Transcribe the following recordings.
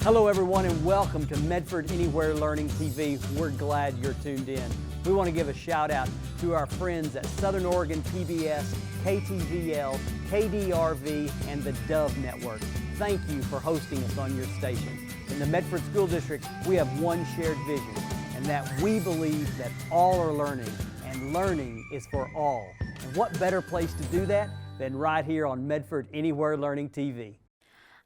Hello everyone and welcome to Medford Anywhere Learning TV. We're glad you're tuned in. We want to give a shout out to our friends at Southern Oregon PBS, KTVL, KDRV, and the Dove Network. Thank you for hosting us on your station. In the Medford School District, we have one shared vision, and that we believe that all are learning, and learning is for all. And what better place to do that than right here on Medford Anywhere Learning TV.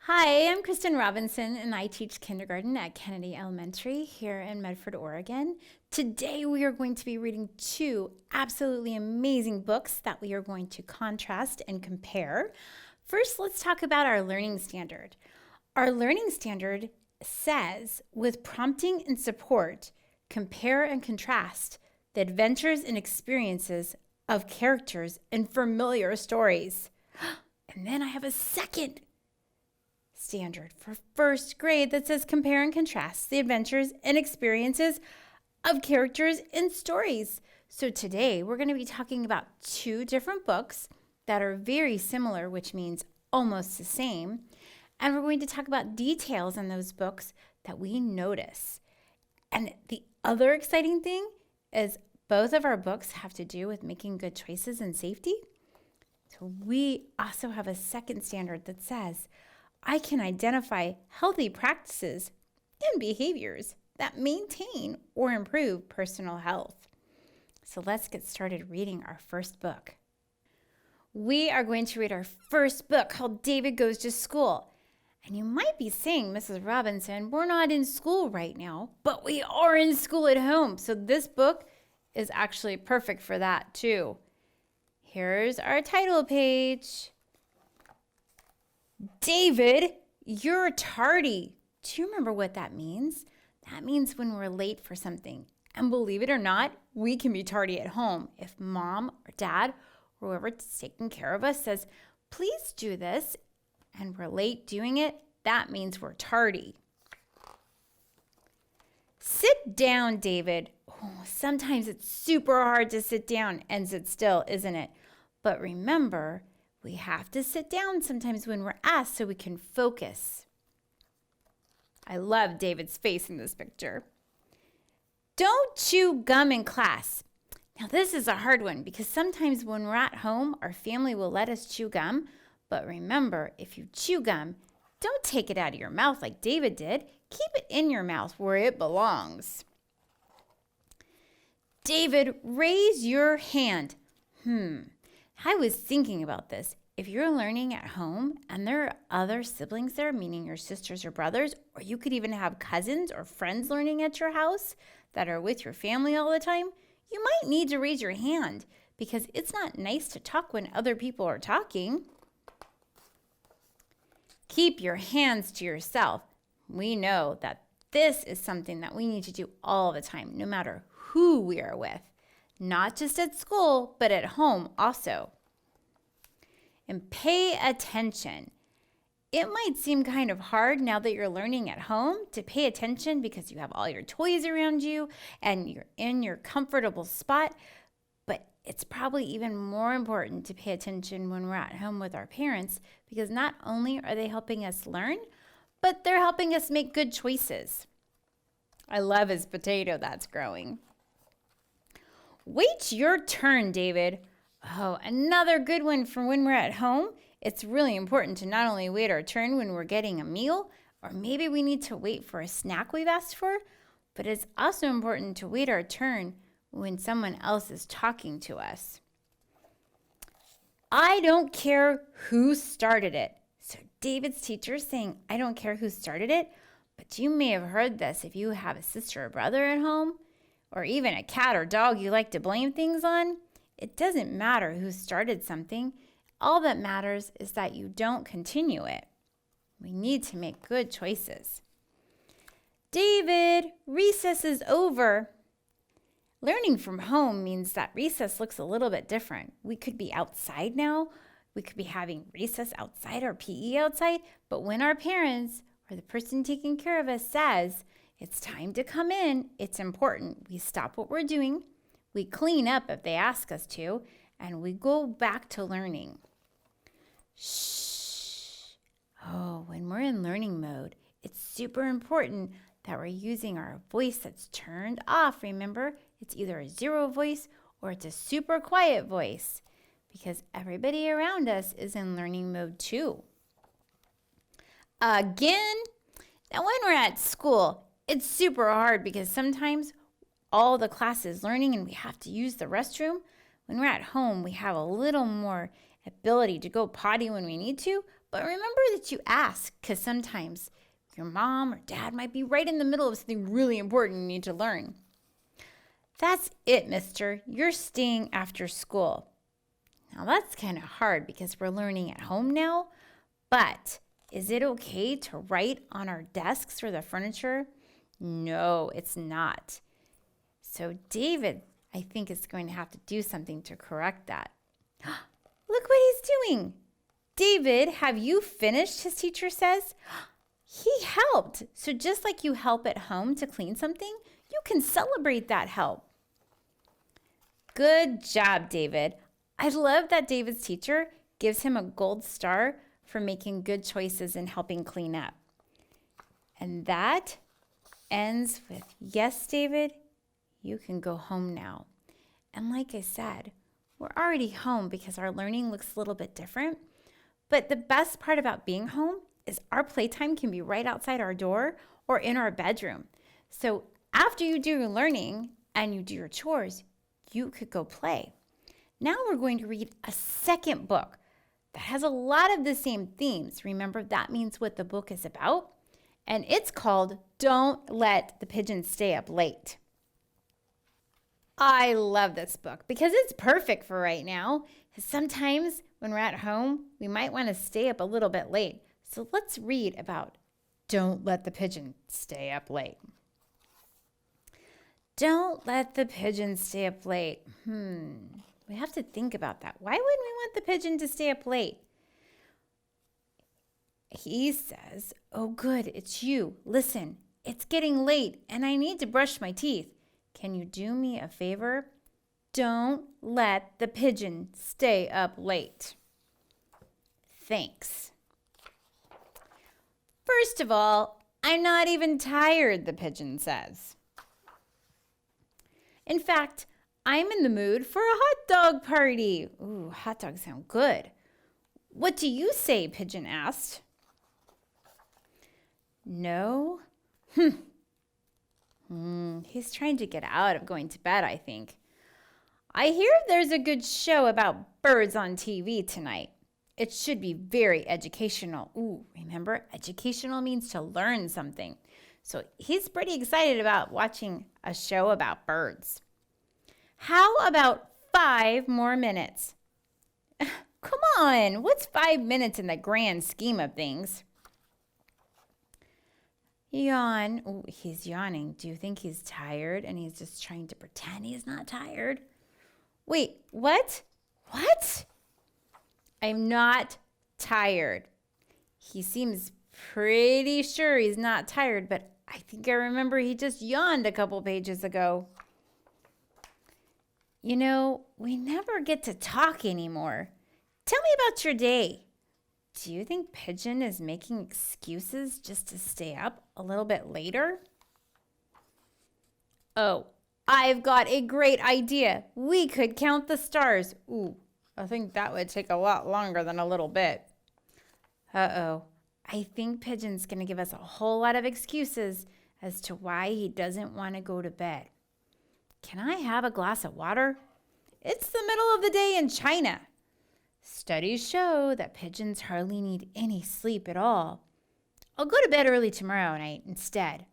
Hi, I'm Kristen Robinson, and I teach kindergarten at Kennedy Elementary here in Medford, Oregon. Today, we are going to be reading two absolutely amazing books that we are going to contrast and compare. First, let's talk about our learning standard. Our learning standard says, with prompting and support, compare and contrast the adventures and experiences of characters in familiar stories. And then I have a second standard for first grade that says compare and contrast the adventures and experiences of characters in stories. So today we're going to be talking about two different books that are very similar, which means almost the same. And we're going to talk about details in those books that we notice. And the other exciting thing is both of our books have to do with making good choices and safety. So we also have a second standard that says, I can identify healthy practices and behaviors that maintain or improve personal health. So let's get started reading our first book. We are going to read our first book called David Goes to School. And you might be saying, Mrs. Robinson, we're not in school right now, but we are in school at home. So this book is actually perfect for that too. Here's our title page. David, you're tardy. Do you remember what that means? That means when we're late for something. And believe it or not, we can be tardy at home. If mom or dad or whoever's taking care of us says, please do this, and we're late doing it, that means we're tardy. Sit down, David. Oh, sometimes it's super hard to sit down and sit still, isn't it? But remember, we have to sit down sometimes when we're asked so we can focus. I love David's face in this picture. Don't chew gum in class. Now this is a hard one because sometimes when we're at home, our family will let us chew gum. But remember, if you chew gum, don't take it out of your mouth like David did. Keep it in your mouth where it belongs. David, raise your hand. I was thinking about this. If you're learning at home and there are other siblings there, meaning your sisters or brothers, or you could even have cousins or friends learning at your house that are with your family all the time, you might need to raise your hand because it's not nice to talk when other people are talking. Keep your hands to yourself. We know that this is something that we need to do all the time, no matter who we are with. Not just at school, but at home also. And pay attention. It might seem kind of hard now that you're learning at home to pay attention because you have all your toys around you and you're in your comfortable spot, but it's probably even more important to pay attention when we're at home with our parents because not only are they helping us learn, but they're helping us make good choices. I love his potato that's growing. Wait your turn, David. Oh, another good one for when we're at home. It's really important to not only wait our turn when we're getting a meal, or maybe we need to wait for a snack we've asked for, but it's also important to wait our turn when someone else is talking to us. I don't care who started it. So David's teacher is saying, I don't care who started it, but you may have heard this if you have a sister or brother at home, or even a cat or dog you like to blame things on. It doesn't matter who started something. All that matters is that you don't continue it. We need to make good choices. David, recess is over. Learning from home means that recess looks a little bit different. We could be outside now. We could be having recess outside or PE outside. But when our parents or the person taking care of us says, it's time to come in, it's important. We stop what we're doing. We clean up if they ask us to, and we go back to learning. Shh. Oh, when we're in learning mode, it's super important that we're using our voice that's turned off. Remember, it's either a zero voice or it's a super quiet voice because everybody around us is in learning mode too. Again, now when we're at school, it's super hard because sometimes all the class is learning and we have to use the restroom. When we're at home, we have a little more ability to go potty when we need to, but remember that you ask because sometimes your mom or dad might be right in the middle of something really important you need to learn. That's it, mister. You're staying after school. Now that's kind of hard because we're learning at home now, but is it okay to write on our desks or the furniture? No, it's not. So David, I think, is going to have to do something to correct that. Look what he's doing. David, have you finished? His teacher says. He helped. So just like you help at home to clean something, you can celebrate that help. Good job, David. I love that David's teacher gives him a gold star for making good choices and helping clean up. And that ends with, yes, David, you can go home now. And like I said, we're already home because our learning looks a little bit different. But the best part about being home is our playtime can be right outside our door or in our bedroom. So after you do your learning and you do your chores, you could go play. Now we're going to read a second book that has a lot of the same themes. Remember, that means what the book is about. And it's called Don't Let the Pigeon Stay Up Late. I love this book because it's perfect for right now. Sometimes when we're at home, we might want to stay up a little bit late. So let's read about Don't Let the Pigeon Stay Up Late. Don't let the pigeon stay up late. We have to think about that. Why wouldn't we want the pigeon to stay up late? He says, oh good, it's you. Listen, it's getting late and I need to brush my teeth. Can you do me a favor? Don't let the pigeon stay up late. Thanks. First of all, I'm not even tired, the pigeon says. In fact, I'm in the mood for a hot dog party. Ooh, hot dogs sound good. What do you say? Pigeon asked. No? He's trying to get out of going to bed, I think. I hear there's a good show about birds on TV tonight. It should be very educational. Ooh, remember, educational means to learn something. So he's pretty excited about watching a show about birds. How about 5 more minutes? Come on, what's 5 minutes in the grand scheme of things? Yawn. Ooh, he's yawning. Do you think he's tired and he's just trying to pretend he's not tired? Wait, what? What? I'm not tired. He seems pretty sure he's not tired, but I think I remember he just yawned a couple pages ago. You know, we never get to talk anymore. Tell me about your day. Do you think Pigeon is making excuses just to stay up a little bit later? Oh, I've got a great idea. We could count the stars. Ooh, I think that would take a lot longer than a little bit. Uh-oh. I think Pigeon's going to give us a whole lot of excuses as to why he doesn't want to go to bed. Can I have a glass of water? It's the middle of the day in China. Studies show that pigeons hardly need any sleep at all. I'll go to bed early tomorrow night instead.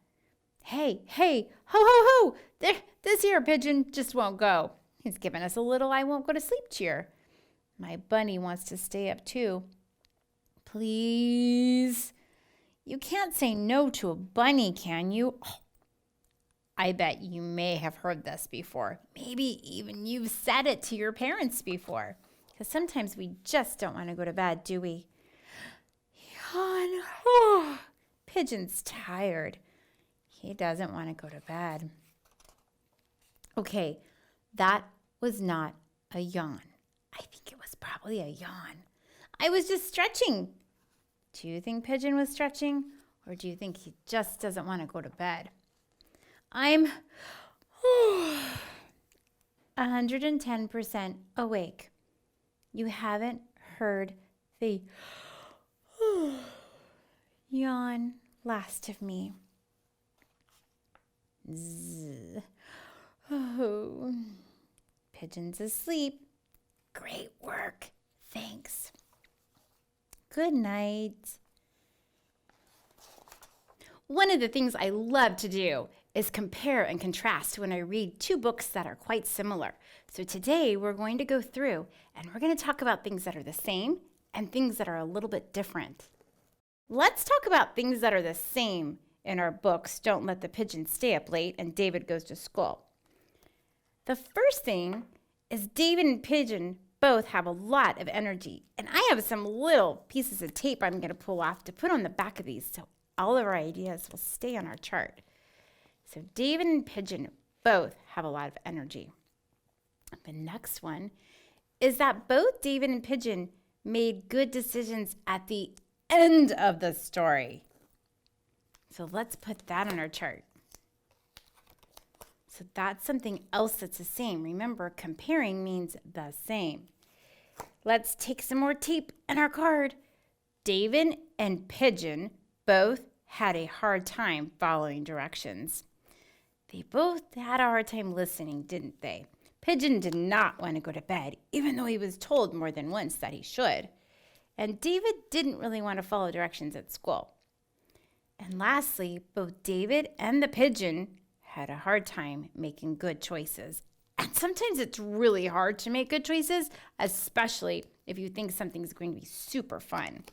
Hey, ho, ho, ho! This here pigeon just won't go. He's given us a little I won't go to sleep cheer. My bunny wants to stay up too. Please. You can't say no to a bunny, can you? Oh, I bet you may have heard this before. Maybe even you've said it to your parents before. Because sometimes we just don't want to go to bed, do we? Yawn. Oh, Pigeon's tired. He doesn't want to go to bed. Okay, that was not a yawn. I think it was probably a yawn. I was just stretching. Do you think Pigeon was stretching? Or do you think he just doesn't want to go to bed? I'm 110% awake. You haven't heard the yawn last of me. Zzz. Oh. Pigeon's asleep. Great work. Thanks. Good night. One of the things I love to do is compare and contrast when I read two books that are quite similar. So today we're going to go through and we're going to talk about things that are the same and things that are a little bit different. Let's talk about things that are the same in our books. Don't Let the Pigeon Stay Up Late and David Goes to School. The first thing is David and Pigeon both have a lot of energy. And I have some little pieces of tape I'm going to pull off to put on the back of these so all of our ideas will stay on our chart. So David and Pigeon both have a lot of energy. The next one is that both David and Pigeon made good decisions at the end of the story. So let's put that on our chart. So that's something else that's the same. Remember, comparing means the same. Let's take some more tape in our card. David and Pigeon both had a hard time following directions. They both had a hard time listening, didn't they? Pigeon did not want to go to bed, even though he was told more than once that he should. And David didn't really want to follow directions at school. And lastly, both David and the pigeon had a hard time making good choices. And sometimes it's really hard to make good choices, especially if you think something's going to be super fun.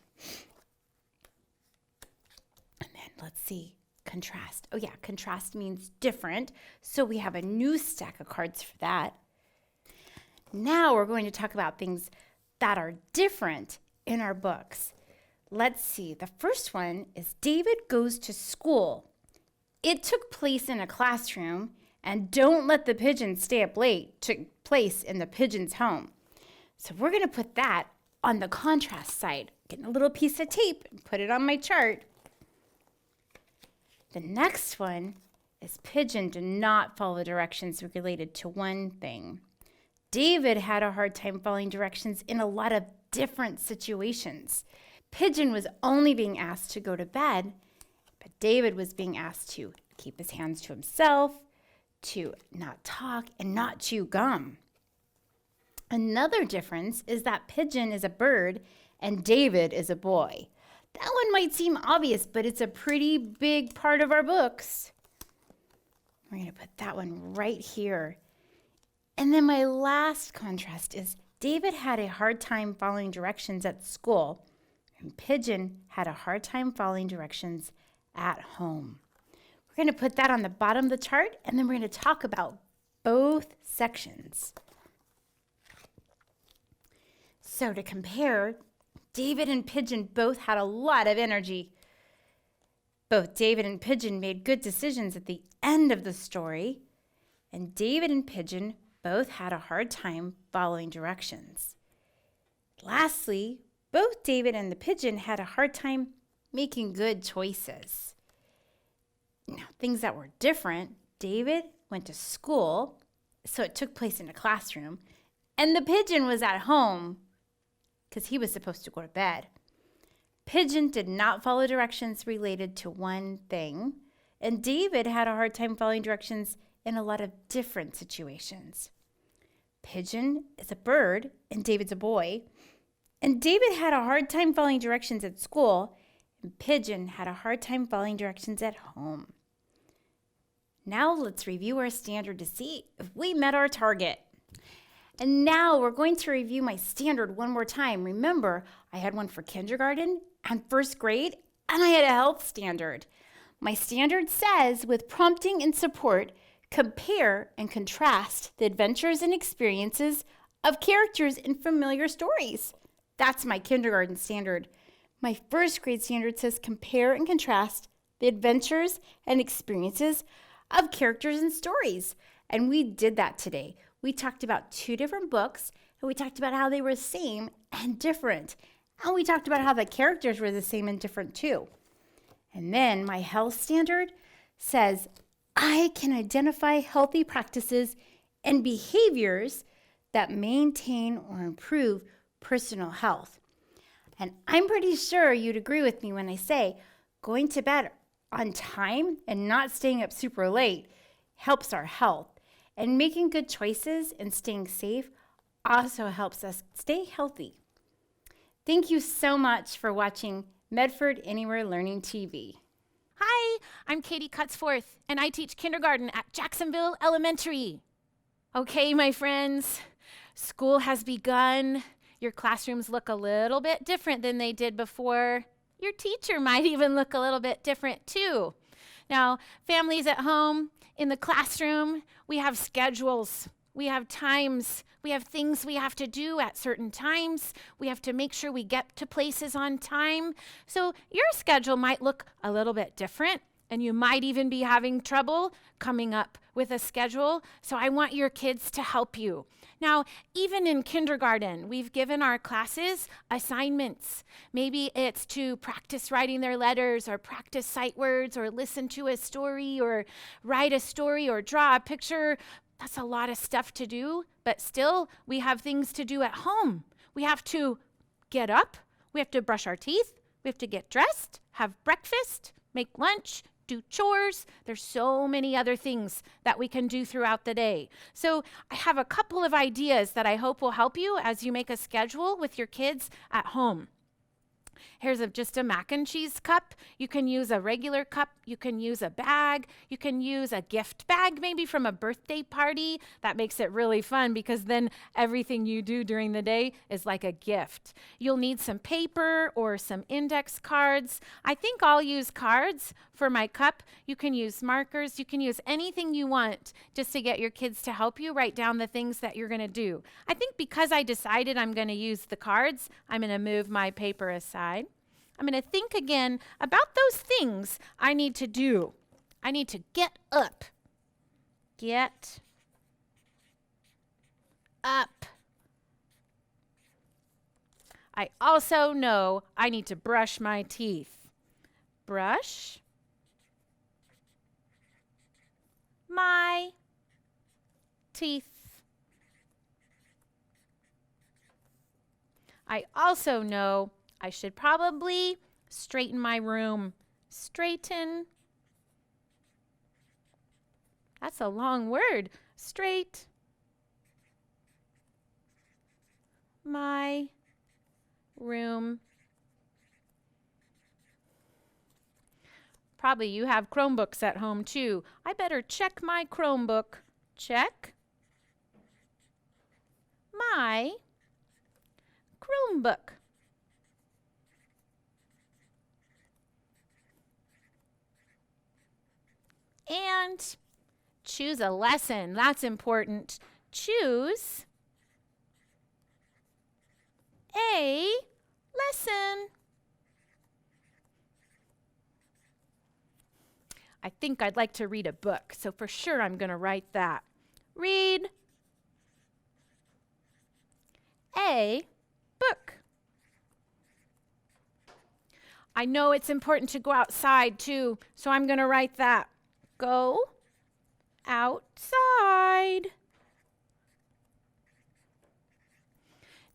And then let's see, contrast. Oh yeah, contrast means different. So we have a new stack of cards for that. Now we're going to talk about things that are different in our books. Let's see, the first one is David Goes to School. It took place in a classroom, and Don't Let the Pigeon Stay Up Late took place in the pigeon's home. So we're going to put that on the contrast side. Get a little piece of tape and put it on my chart. The next one is Pigeon did not follow directions related to one thing. David had a hard time following directions in a lot of different situations. Pigeon was only being asked to go to bed, but David was being asked to keep his hands to himself, to not talk, and not chew gum. Another difference is that Pigeon is a bird and David is a boy. That one might seem obvious, but it's a pretty big part of our books. We're going to put that one right here. And then my last contrast is David had a hard time following directions at school, and Pigeon had a hard time following directions at home. We're going to put that on the bottom of the chart, and then we're going to talk about both sections. So to compare, David and Pigeon both had a lot of energy. Both David and Pigeon made good decisions at the end of the story, and David and Pigeon both had a hard time following directions. Lastly, both David and the pigeon had a hard time making good choices. Now, things that were different, David went to school, so it took place in a classroom, and the pigeon was at home because he was supposed to go to bed. Pigeon did not follow directions related to one thing, and David had a hard time following directions in a lot of different situations. Pigeon is a bird, and David's a boy, and David had a hard time following directions at school, and Pigeon had a hard time following directions at home. Now let's review our standard to see if we met our target. And now we're going to review my standard one more time. Remember, I had one for kindergarten and first grade, and I had a health standard. My standard says, with prompting and support, compare and contrast the adventures and experiences of characters in familiar stories. That's my kindergarten standard. My first grade standard says, compare and contrast the adventures and experiences of characters and stories. And we did that today. We talked about two different books, and we talked about how they were the same and different. And we talked about how the characters were the same and different too. And then my health standard says I can identify healthy practices and behaviors that maintain or improve personal health. And I'm pretty sure you'd agree with me when I say going to bed on time and not staying up super late helps our health. And making good choices and staying safe also helps us stay healthy. Thank you so much for watching Medford Anywhere Learning TV. Hi, I'm Katie Cutsforth, and I teach kindergarten at Jacksonville Elementary. Okay, my friends, school has begun. Your classrooms look a little bit different than they did before. Your teacher might even look a little bit different too. Now, families at home, in the classroom, we have schedules, we have times, we have things we have to do at certain times. We have to make sure we get to places on time. So your schedule might look a little bit different, and you might even be having trouble coming up with a schedule. So I want your kids to help you. Now, even in kindergarten, we've given our classes assignments. Maybe it's to practice writing their letters or practice sight words or listen to a story or write a story or draw a picture. That's a lot of stuff to do, but still we have things to do at home. We have to get up, we have to brush our teeth, we have to get dressed, have breakfast, make lunch, do chores. There's so many other things that we can do throughout the day. So I have a couple of ideas that I hope will help you as you make a schedule with your kids at home. Here's just a mac and cheese cup. You can use a regular cup. You can use a bag. You can use a gift bag, maybe from a birthday party. That makes it really fun because then everything you do during the day is like a gift. You'll need some paper or some index cards. I think I'll use cards for my cup. You can use markers. You can use anything you want just to get your kids to help you write down the things that you're going to do. I think because I decided I'm going to use the cards, I'm going to move my paper aside. I'm going to think again about those things I need to do. I need to get up. Get up. I also know I need to brush my teeth. Brush my teeth. I also know I should probably straighten my room. Straighten. That's a long word. Straight. My room. Probably you have Chromebooks at home too. I better check my Chromebook. Check my Chromebook. And choose a lesson. That's important. Choose a lesson. I think I'd like to read a book, so for sure I'm going to write that. Read a book. I know it's important to go outside too, so I'm going to write that. Go outside.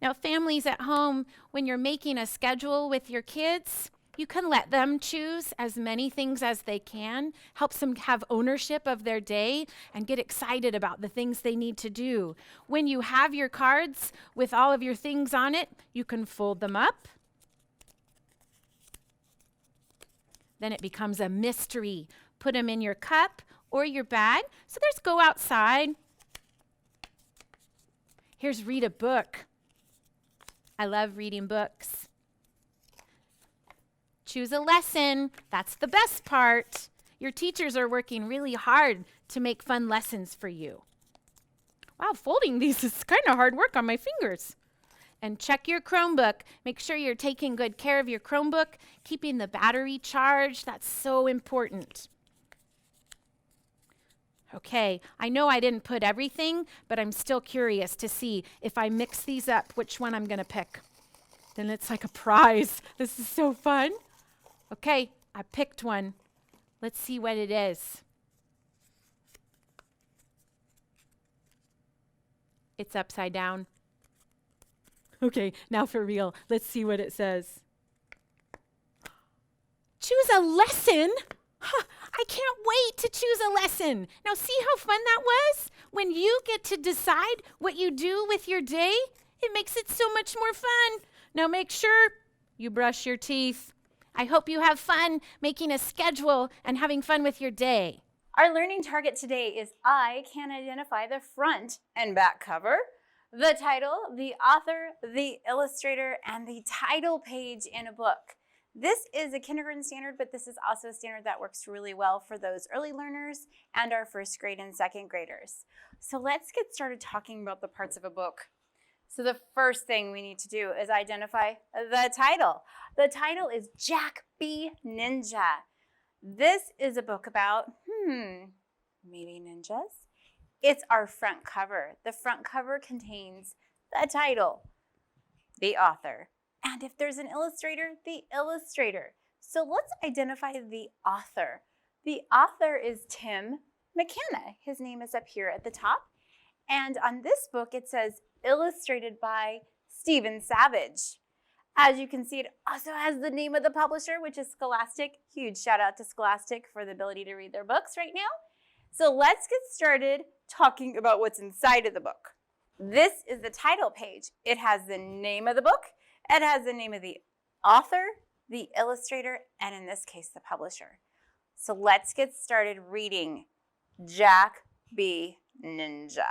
Now, families at home, when you're making a schedule with your kids, you can let them choose as many things as they can, helps them have ownership of their day and get excited about the things they need to do. When you have your cards with all of your things on it, you can fold them up. Then it becomes a mystery. Put them in your cup or your bag. So there's go outside. Here's read a book. I love reading books. Choose a lesson. That's the best part. Your teachers are working really hard to make fun lessons for you. Wow, folding these is kind of hard work on my fingers. And check your Chromebook. Make sure you're taking good care of your Chromebook, keeping the battery charged. That's so important. Okay, I know I didn't put everything, but I'm still curious to see if I mix these up, which one I'm going to pick. Then it's like a prize. This is so fun. Okay, I picked one. Let's see what it is. It's upside down. Okay, now for real. Let's see what it says. Choose a lesson? Huh, I can't wait to choose a lesson. Now see how fun that was? When you get to decide what you do with your day, it makes it so much more fun. Now make sure you brush your teeth. I hope you have fun making a schedule and having fun with your day. Our learning target today is I can identify the front and back cover, the title, the author, the illustrator, and the title page in a book. This is a kindergarten standard, but this is also a standard that works really well for those early learners and our first grade and second graders. So let's get started talking about the parts of a book. So the first thing we need to do is identify the title. The title is Jack B. Ninja. This is a book about, maybe ninjas. It's our front cover. The front cover contains the title, the author, and if there's an illustrator, the illustrator. So let's identify the author. The author is Tim McKenna. His name is up here at the top. And on this book, it says illustrated by Stephen Savage. As you can see, it also has the name of the publisher, which is Scholastic. Huge shout out to Scholastic for the ability to read their books right now. So let's get started talking about what's inside of the book. This is the title page. It has the name of the book. It has the name of the author, the illustrator, and in this case, the publisher. So let's get started reading Jack B. Ninja.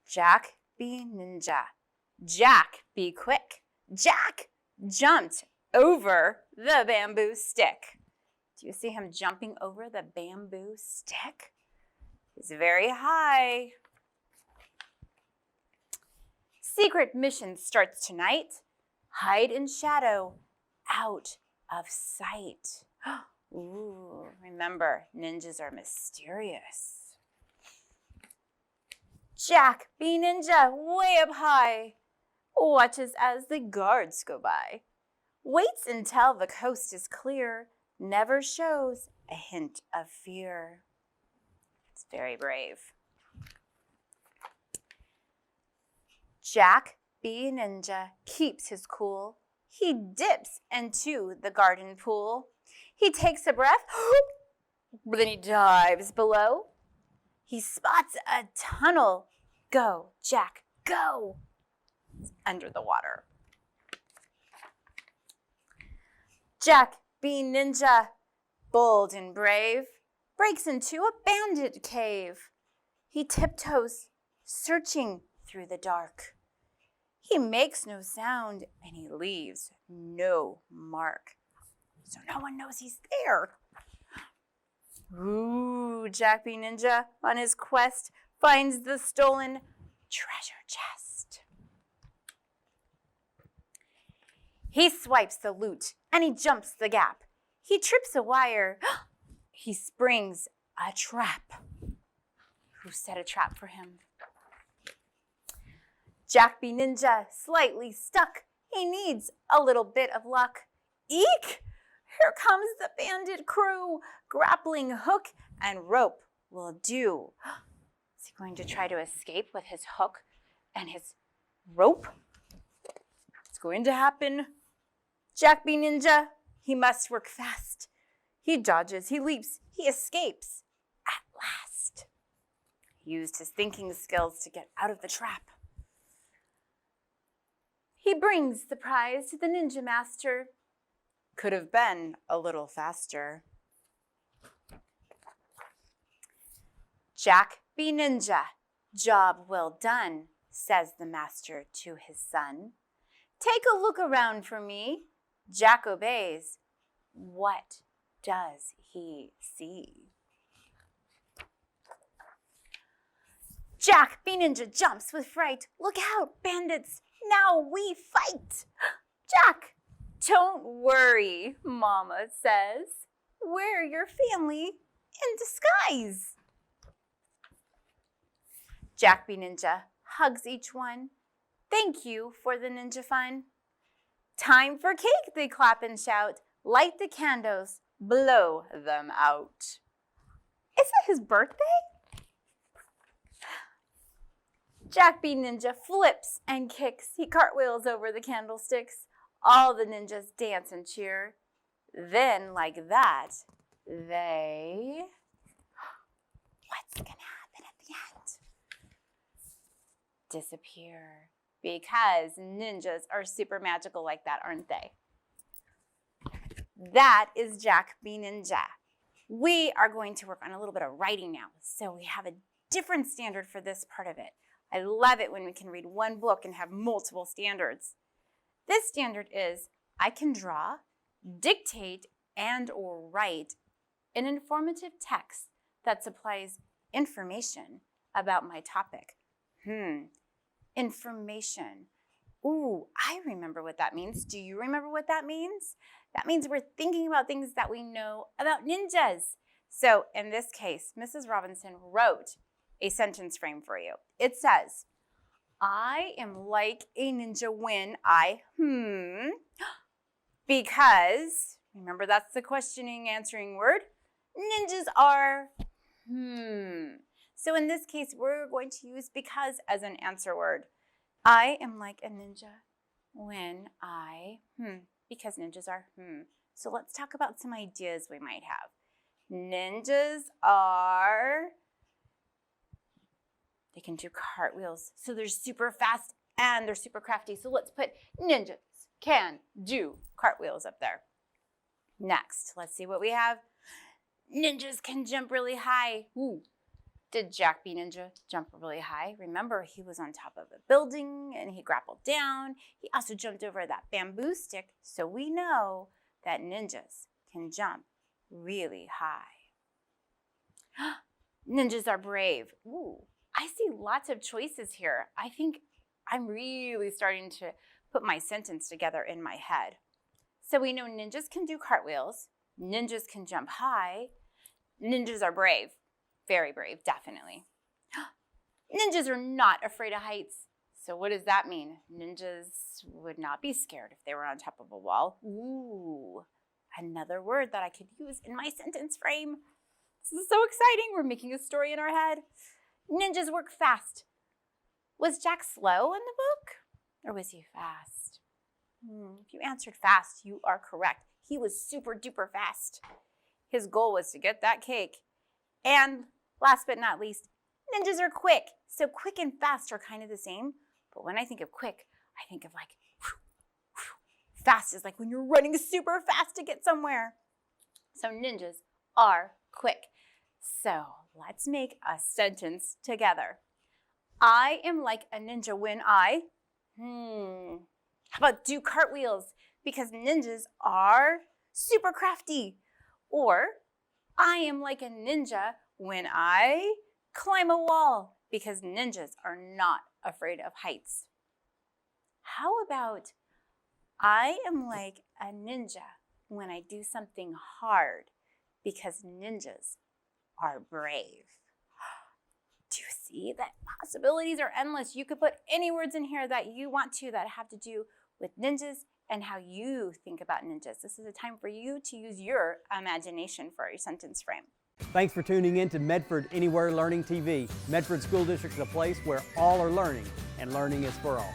Jack be ninja. Jack be quick. Jack jumped over the bamboo stick. Do you see him jumping over the bamboo stick? He's very high. Secret mission starts tonight. Hide in shadow, out of sight. Ooh, remember, ninjas are mysterious. Jack be ninja, way up high, watches as the guards go by. Waits until the coast is clear, never shows a hint of fear. It's very brave. Jack be ninja keeps his cool. He dips into the garden pool. He takes a breath, then he dives below. He spots a tunnel. Go, Jack, go. It's under the water. Jack be ninja, bold and brave, breaks into a bandit cave. He tiptoes, searching through the dark. He makes no sound and he leaves no mark, so no one knows he's there. Ooh, Jack B. Ninja on his quest finds the stolen treasure chest. He swipes the loot and he jumps the gap. He trips a wire. He springs a trap. Who set a trap for him? Jack B. Ninja, slightly stuck. He needs a little bit of luck. Eek! Here comes the bandit crew. Grappling hook and rope will do. Is he going to try to escape with his hook and his rope? It's going to happen. Jack B. Ninja, he must work fast. He dodges, he leaps, he escapes. At last, he used his thinking skills to get out of the trap. He brings the prize to the ninja master. Could have been a little faster. Jack B. Ninja, job well done, says the master to his son. Take a look around for me. Jack obeys. What does he see? Jack B. Ninja jumps with fright. Look out, bandits, now we fight. Jack, don't worry, Mama says. We're your family in disguise. Jack B. Ninja hugs each one. Thank you for the ninja fun. Time for cake, they clap and shout. Light the candles, blow them out. Is it his birthday? Jack B. Ninja flips and kicks. He cartwheels over the candlesticks. All the ninjas dance and cheer. Then, like that, they... What's gonna happen at the end? Disappear. Because ninjas are super magical like that, aren't they? That is Jack B. Ninja. We are going to work on a little bit of writing now. So we have a different standard for this part of it. I love it when we can read one book and have multiple standards. This standard is I can draw, dictate, and or write an informative text that supplies information about my topic. Information. Ooh, I remember what that means. Do you remember what that means? That means we're thinking about things that we know about ninjas. So in this case, Mrs. Robinson wrote a sentence frame for you. It says, I am like a ninja when I, because, remember that's the questioning answering word, ninjas are, So in this case, we're going to use because as an answer word. I am like a ninja when I, because ninjas are, So let's talk about some ideas we might have. Ninjas are, they can do cartwheels, so they're super fast and they're super crafty. So let's put ninjas can do cartwheels up there. Next, let's see what we have. Ninjas can jump really high. Ooh. Did Jack B. Ninja jump really high? Remember, he was on top of a building and he grappled down. He also jumped over that bamboo stick, so we know that ninjas can jump really high. Ninjas are brave. Ooh, I see lots of choices here. I think I'm really starting to put my sentence together in my head. So we know ninjas can do cartwheels. Ninjas can jump high. Ninjas are brave. Very brave, definitely. Ninjas are not afraid of heights. So what does that mean? Ninjas would not be scared if they were on top of a wall. Ooh, another word that I could use in my sentence frame. This is so exciting. We're making a story in our head. Ninjas work fast. Was Jack slow in the book? Or was he fast? If you answered fast, you are correct. He was super duper fast. His goal was to get that cake. And last but not least, ninjas are quick. So quick and fast are kind of the same. But when I think of quick, I think of like, fast is like when you're running super fast to get somewhere. So ninjas are quick. So let's make a sentence together. I am like a ninja when I, how about do cartwheels? Because ninjas are super crafty. Or I am like a ninja when I climb a wall, because ninjas are not afraid of heights. How about I am like a ninja when I do something hard, because ninjas are brave. Do you see that possibilities are endless? You could put any words in here that you want to that have to do with ninjas and how you think about ninjas. This is a time for you to use your imagination for your sentence frame. Thanks for tuning in to Medford Anywhere Learning TV. Medford School District is a place where all are learning, and learning is for all.